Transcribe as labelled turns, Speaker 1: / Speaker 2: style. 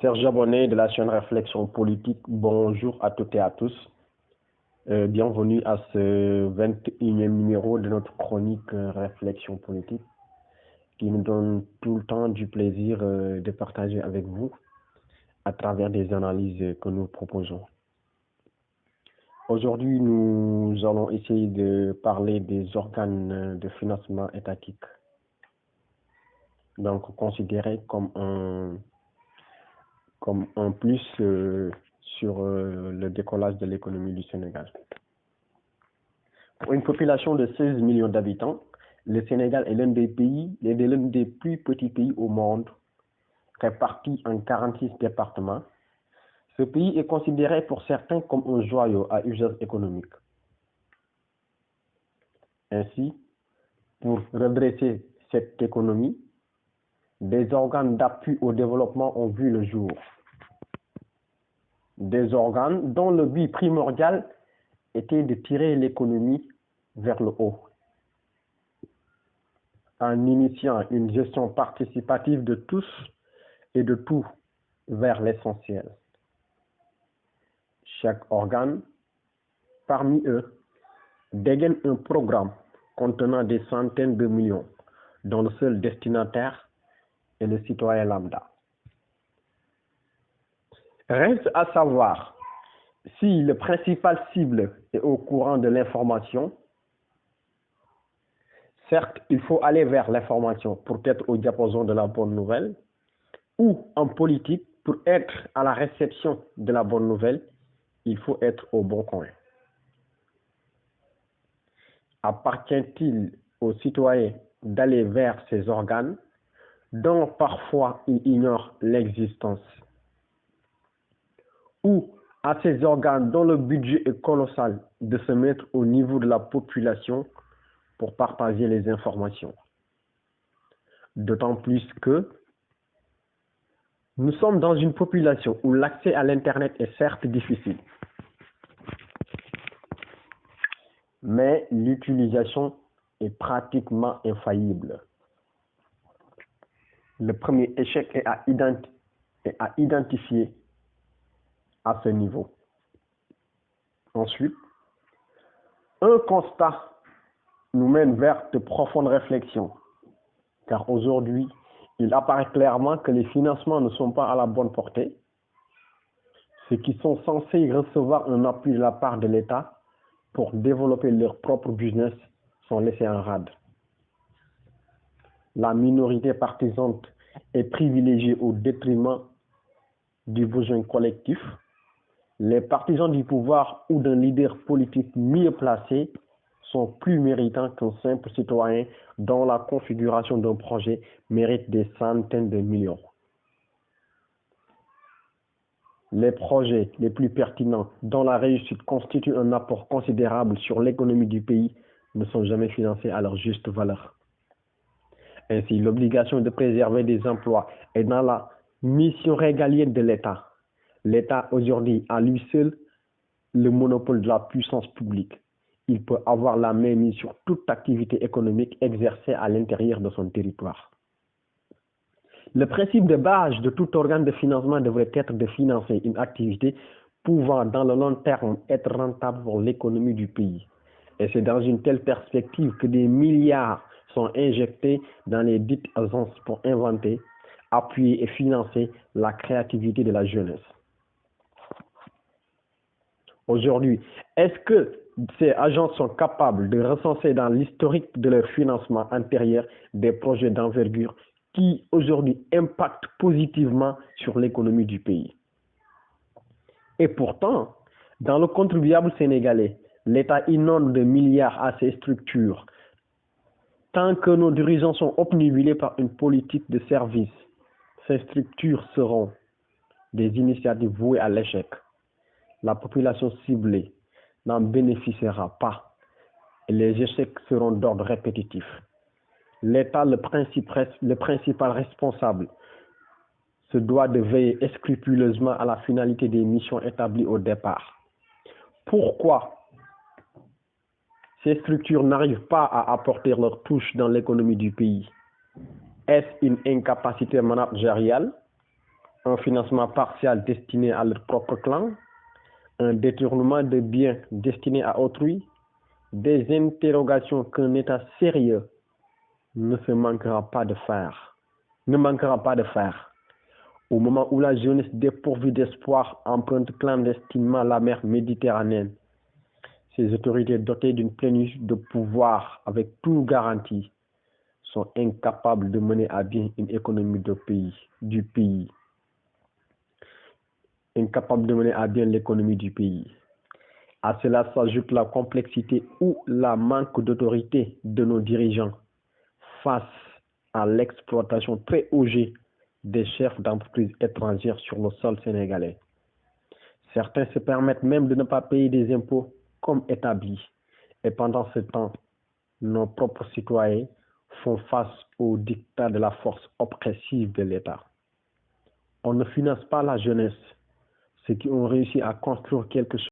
Speaker 1: Chers abonnés de la chaîne Réflexion Politique, bonjour à toutes et à tous. Bienvenue à ce 21e numéro de notre chronique Réflexion Politique qui nous donne tout le temps du plaisir de partager avec vous à travers des analyses que nous proposons. Aujourd'hui, nous allons essayer de parler des organes de financement étatique, donc considérés comme un plus sur le décollage de l'économie du Sénégal. Pour une population de 16 millions d'habitants, le Sénégal est l'un des plus petits pays au monde, réparti en 46 départements. Ce pays est considéré pour certains comme un joyau à usage économique. Ainsi, pour redresser cette économie, des organes d'appui au développement ont vu le jour. Des organes dont le but primordial était de tirer l'économie vers le haut, en initiant une gestion participative de tous et de tout vers l'essentiel. Chaque organe, parmi eux, dégaine un programme contenant des centaines de millions, dont le seul destinataire est le citoyen lambda. Reste à savoir si le principal cible est au courant de l'information. Certes, il faut aller vers l'information pour être au diapason de la bonne nouvelle, ou en politique, pour être à la réception de la bonne nouvelle, il faut être au bon coin. Appartient-il aux citoyens d'aller vers ces organes dont parfois ils ignorent l'existence, ou à ces organes dont le budget est colossal de se mettre au niveau de la population pour partager les informations? D'autant plus que nous sommes dans une population où l'accès à l'Internet est certes difficile, mais l'utilisation est pratiquement infaillible. Le premier échec est à identifier à ce niveau. Ensuite, un constat nous mène vers de profondes réflexions, car aujourd'hui, il apparaît clairement que les financements ne sont pas à la bonne portée. Ceux qui sont censés recevoir un appui de la part de l'État pour développer leur propre business sont laissés en rade. La minorité partisane est privilégiée au détriment du besoin collectif. Les partisans du pouvoir ou d'un leader politique mieux placé sont plus méritants qu'un simple citoyen dont la configuration d'un projet mérite des centaines de millions. Les projets les plus pertinents, dont la réussite constitue un apport considérable sur l'économie du pays, ne sont jamais financés à leur juste valeur. Ainsi, l'obligation de préserver des emplois est dans la mission régalienne de l'État. L'État aujourd'hui a lui seul le monopole de la puissance publique. Il peut avoir la main mise sur toute activité économique exercée à l'intérieur de son territoire. Le principe de base de tout organe de financement devrait être de financer une activité pouvant dans le long terme être rentable pour l'économie du pays. Et c'est dans une telle perspective que des milliards sont injectés dans les dites agences pour inventer, appuyer et financer la créativité de la jeunesse. Aujourd'hui, est-ce que ces agences sont capables de recenser dans l'historique de leur financement antérieur des projets d'envergure qui aujourd'hui impactent positivement sur l'économie du pays? Et pourtant, dans le contribuable sénégalais, l'État inonde de milliards à ces structures. Tant que nos dirigeants sont obnubilés par une politique de service, ces structures seront des initiatives vouées à l'échec. La population ciblée n'en bénéficiera pas et les échecs seront d'ordre répétitif. L'État, le principal responsable, se doit de veiller scrupuleusement à la finalité des missions établies au départ. Pourquoi ces structures n'arrivent pas à apporter leur touche dans l'économie du pays? Est-ce une incapacité managériale un financement partiel destiné à leur propre clan, un détournement de biens destinés à autrui, des interrogations qu'un État sérieux ne manquera pas de faire. Ne manquera pas de faire. Au moment où la jeunesse dépourvue d'espoir emprunte clandestinement la mer Méditerranée, ces autorités dotées d'une plénitude de pouvoir avec tout garantie sont incapables de mener à bien une économie du pays, incapables de mener à bien l'économie du pays. À cela s'ajoute la complexité ou la manque d'autorité de nos dirigeants face à l'exploitation très osée des chefs d'entreprise étrangères sur le sol sénégalais. Certains se permettent même de ne pas payer des impôts comme établi. Et pendant ce temps, nos propres citoyens font face au dictat de la force oppressive de l'État. On ne finance pas la jeunesse, ceux qui ont réussi à construire quelque chose